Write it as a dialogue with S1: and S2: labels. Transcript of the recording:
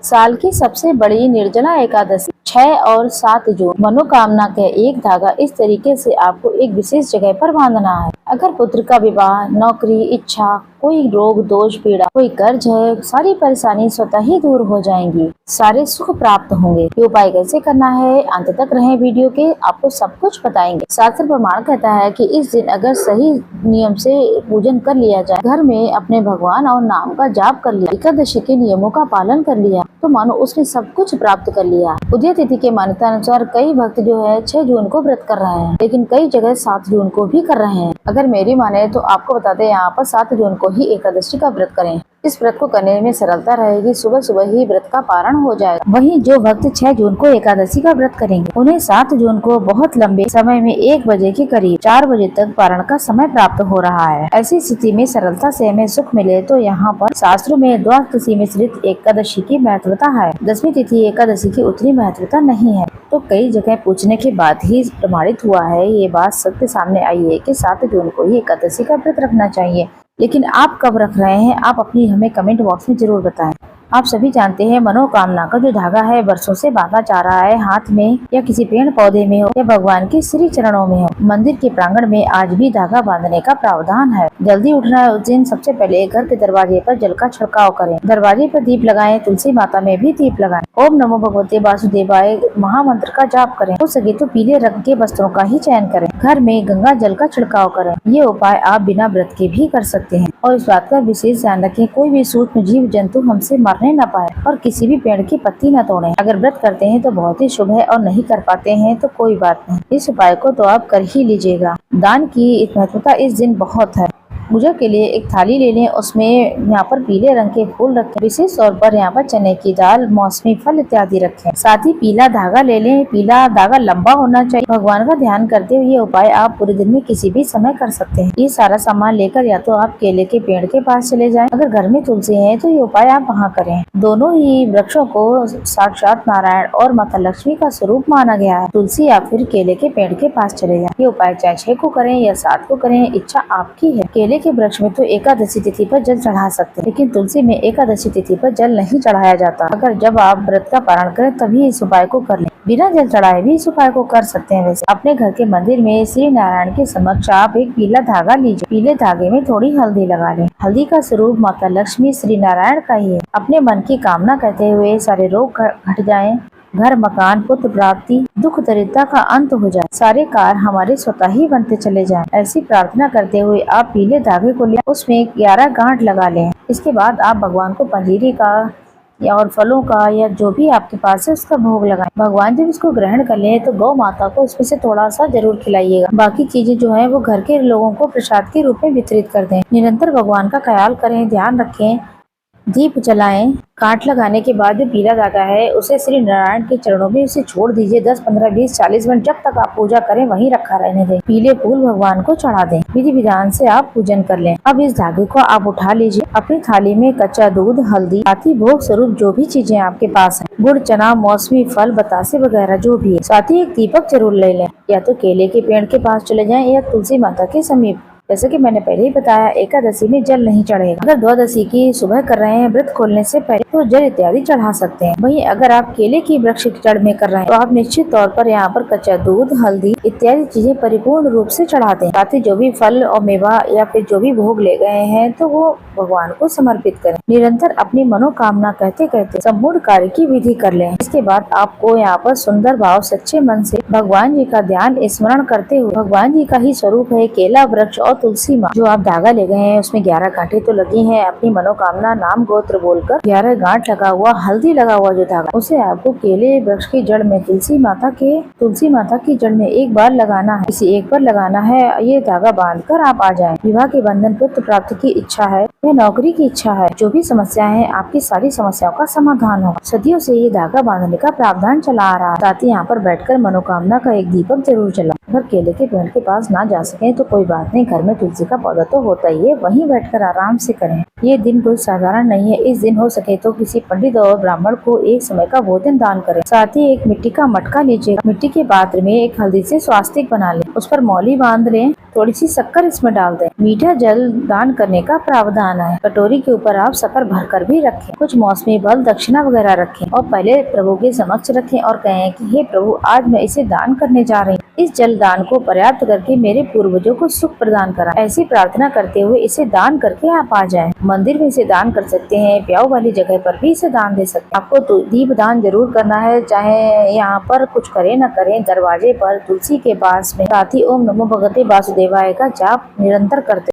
S1: साल की सबसे बड़ी निर्जला एकादशी 6 और 7 जून। मनोकामना का एक धागा इस तरीके से आपको एक विशेष जगह पर बांधना है। अगर पुत्र का विवाह, नौकरी, इच्छा, कोई रोग, दोष, पीड़ा, कोई कर्ज है, सारी परेशानी स्वतः ही दूर हो जाएंगी, सारे सुख प्राप्त होंगे। ये उपाय कैसे करना है, अंत तक रहें वीडियो के, आपको सब कुछ बताएंगे। शास्त्र प्रमाण कहता है कि इस दिन अगर सही नियम से पूजन कर लिया जाए, घर में अपने भगवान और नाम का जाप कर लिया, एकादशी के नियमों का पालन कर लिया, तो मानो उसने सब कुछ प्राप्त कर लिया। उदय तिथि के मान्यता अनुसार कई भक्त जो है 6 जून को व्रत कर रहे हैं, लेकिन कई जगह 7 जून को भी कर रहे हैं। अगर मेरी माने तो आपको बता दें, यहाँ पर 7 जून को ही एकादशी का व्रत करें। इस व्रत को करने में सरलता रहेगी, सुबह सुबह ही व्रत का पारण हो जाएगा। वहीं जो भक्त 6 जून को एकादशी का व्रत करेंगे, उन्हें 7 जून को बहुत लंबे समय में 1 बजे के करीब 4 बजे तक पारण का समय प्राप्त हो रहा है। ऐसी स्थिति में सरलता से हमें सुख मिले तो यहाँ पर शास्त्रों में द्वादशी मिश्रित एकादशी की महत्वता है। 10वीं तिथि एकादशी की उतनी महत्वता नहीं है, तो कई जगह पूछने के बाद ही प्रमाणित हुआ है। ये बात सत्य सामने आई है कि 7 जून को ही एकादशी का व्रत रखना चाहिए। लेकिन आप कब रख रहे हैं, आप अपनी हमें कमेंट बॉक्स में जरूर बताएं। आप सभी जानते हैं, मनोकामना का जो धागा है वर्षों से बांधा जा रहा है, हाथ में या किसी पेड़ पौधे में हो या भगवान के श्री चरणों में हो। मंदिर के प्रांगण में आज भी धागा बांधने का प्रावधान है। जल्दी उठना है उस दिन सबसे पहले घर के दरवाजे पर जल का छिड़काव करें, दरवाजे पर दीप लगाएं, तुलसी माता में भी दीप लगाएं, ओम नमो भगवते वासुदेवाय महामंत्र का जाप करें। हो सके तो पीले रंग के वस्त्रों का ही चयन करें। घर में गंगा जल का छिड़काव करें। ये उपाय आप बिना व्रत के भी कर सकते हैं। और इस बात का विशेष ध्यान रखें, कोई भी सूक्ष्म जीव जंतु हमसे मरने न पाए और किसी भी पेड़ की पत्ती न तोड़ें। अगर व्रत करते हैं तो बहुत ही शुभ है, और नहीं कर पाते हैं तो कोई बात नहीं, इस उपाय को तो आप कर ही लीजिएगा। दान की महत्वता इस दिन बहुत है। पूजा के लिए एक थाली ले लें, उसमें यहाँ पर पीले रंग के फूल रखें। विशेष तौर पर यहाँ पर चने की दाल, मौसमी फल इत्यादि रखें। साथ ही पीला धागा ले लें। पीला धागा लंबा होना चाहिए। भगवान का ध्यान करते हुए ये उपाय आप पूरे दिन में किसी भी समय कर सकते हैं। ये सारा सामान लेकर या तो आप केले के पेड़ के पास चले जाएं, अगर घर में तुलसी है तो ये उपाय आप वहाँ करें। दोनों ही वृक्षों को साक्षात नारायण और माता लक्ष्मी का स्वरूप माना गया है। तुलसी या फिर केले के पेड़ के पास चले जाएं। ये उपाय चाहे 6 को करें या 7 को करें, इच्छा आपकी है। केले के वृक्ष में तो एकादशी तिथि पर जल चढ़ा सकते हैं, लेकिन तुलसी में एकादशी तिथि पर जल नहीं चढ़ाया जाता। अगर जब आप व्रत का पारण करें तभी इस उपाय को कर लें। बिना जल चढ़ाए भी इस उपाय को कर सकते हैं। वैसे अपने घर के मंदिर में श्री नारायण के समक्ष आप एक पीला धागा लीजिए। पीले धागे में थोड़ी हल्दी लगा लें। हल्दी का स्वरूप माता लक्ष्मी श्री नारायण का ही है। अपने मन की कामना कहते हुए सारे रोग हट जाएं, घर, मकान, पुत्र प्राप्ति, दुख दरिद्रता का अंत हो जाए, सारे कार्य हमारे स्वतः ही बनते चले जाएं। ऐसी प्रार्थना करते हुए आप पीले धागे को ले उसमें 11 गांठ लगा लें। इसके बाद आप भगवान को पंजीरी का या और फलों का या जो भी आपके पास है उसका भोग लगाएं। भगवान जब इसको ग्रहण कर ले तो गौ माता को इसमें से थोड़ा सा जरूर खिलाइएगा। बाकी चीजें जो है वो घर के लोगों को प्रसाद के रूप में वितरित कर दें। निरंतर भगवान का ख्याल करें, ध्यान रखें, दीप जलाएं। काट लगाने के बाद जो पीला धागा है उसे श्री नारायण के चरणों में उसे छोड़ दीजिए। 10, 15, 20, 40 मिनट जब तक आप पूजा करें वहीं रखा रहने दें। पीले फूल भगवान को चढ़ा दें। विधि विधान से आप पूजन कर लें। अब इस धागे को आप उठा लीजिए। अपनी थाली में कच्चा दूध, हल्दी, साथ ही भोग स्वरूप जो भी चीजें आपके पास है, गुड़, चना, मौसमी फल, बतासे वगैरह जो भी है, साथ ही एक दीपक जरूर ले लें। या तो केले के पेड़ के पास चले जाएं या तुलसी माता के समीप। जैसे कि मैंने पहले ही बताया, एकादशी में जल नहीं चढ़ेगा। अगर द्वादशी की सुबह कर रहे हैं व्रत खोलने से पहले तो जल इत्यादि चढ़ा सकते हैं। वहीं अगर आप केले की वृक्ष की जड़ में कर रहे हैं तो आप निश्चित तौर पर यहाँ पर कच्चा दूध, हल्दी इत्यादि चीजें परिपूर्ण रूप से चढ़ा दें। साथ ही जो भी फल और मेवा या फिर जो भी भोग ले गए हैं तो वो भगवान को समर्पित करें। निरंतर अपनी मनोकामना कहते कहते संपूर्ण कार्य की विधि कर लें। इसके बाद आपको यहाँ पर सुंदर भाव सच्चे मन से भगवान जी का ध्यान स्मरण करते हुए, भगवान जी का ही स्वरूप है केला वृक्ष और तुलसी माँ, जो आप धागा ले गए हैं उसमें 11 गांठें तो लगी हैं। अपनी मनोकामना नाम गोत्र बोलकर 11 गांठ लगा हुआ, हल्दी लगा हुआ जो धागा, उसे आपको केले वृक्ष की जड़ में तुलसी माता की जड़ में एक बार लगाना है। इसी एक बार लगाना है। ये धागा बांधकर आप आ जाएं। विवाह के बंधन, पुत्र प्राप्ति की इच्छा है या नौकरी की इच्छा है, जो भी समस्या है आपकी सारी समस्याओं का समाधान होगा। सदियों से ये धागा बांधने का प्रावधान चला आ रहा है। साथ ही यहाँ पर बैठकर मनोकामना का एक दीपक जरूर जला। अगर केले के पेड़ के पास ना जा सके तो कोई बात नहीं, घर में तुलसी का पौधा तो होता ही है, वहीं बैठकर आराम से करें। ये दिन कोई साधारण नहीं है। इस दिन हो सके तो किसी पंडित और ब्राह्मण को एक समय का भोजन दान करें। साथ ही एक मिट्टी का मटका लीजिए। मिट्टी के पात्र में एक हल्दी से स्वास्तिक बना लें, उस पर मौली बांध लें, थोड़ी सी शक्कर इसमें डाल दें। मीठा जल दान करने का प्रावधान है। कटोरी के ऊपर आप शक्कर भरकर भी रखें। कुछ मौसमी फल, दक्षिणा वगैरह रखें और पहले प्रभु के समक्ष रखें और कहें कि हे प्रभु, आज मैं इसे दान करने जा रही हूँ। इस जल दान को पर्याप्त करके मेरे पूर्वजों को सुख प्रदान करा। ऐसी प्रार्थना करते हुए इसे दान करके आप आ जाएं। मंदिर में इसे दान कर सकते हैं, ब्याह वाली जगह पर भी इसे दान दे सकते हैं। आपको तो दीप दान जरूर करना है, चाहे यहाँ पर कुछ करे न करें। दरवाजे पर तुलसी के पास में साथ ही ओम नमो भगवते वासुदेवाय का जाप निरंतर करते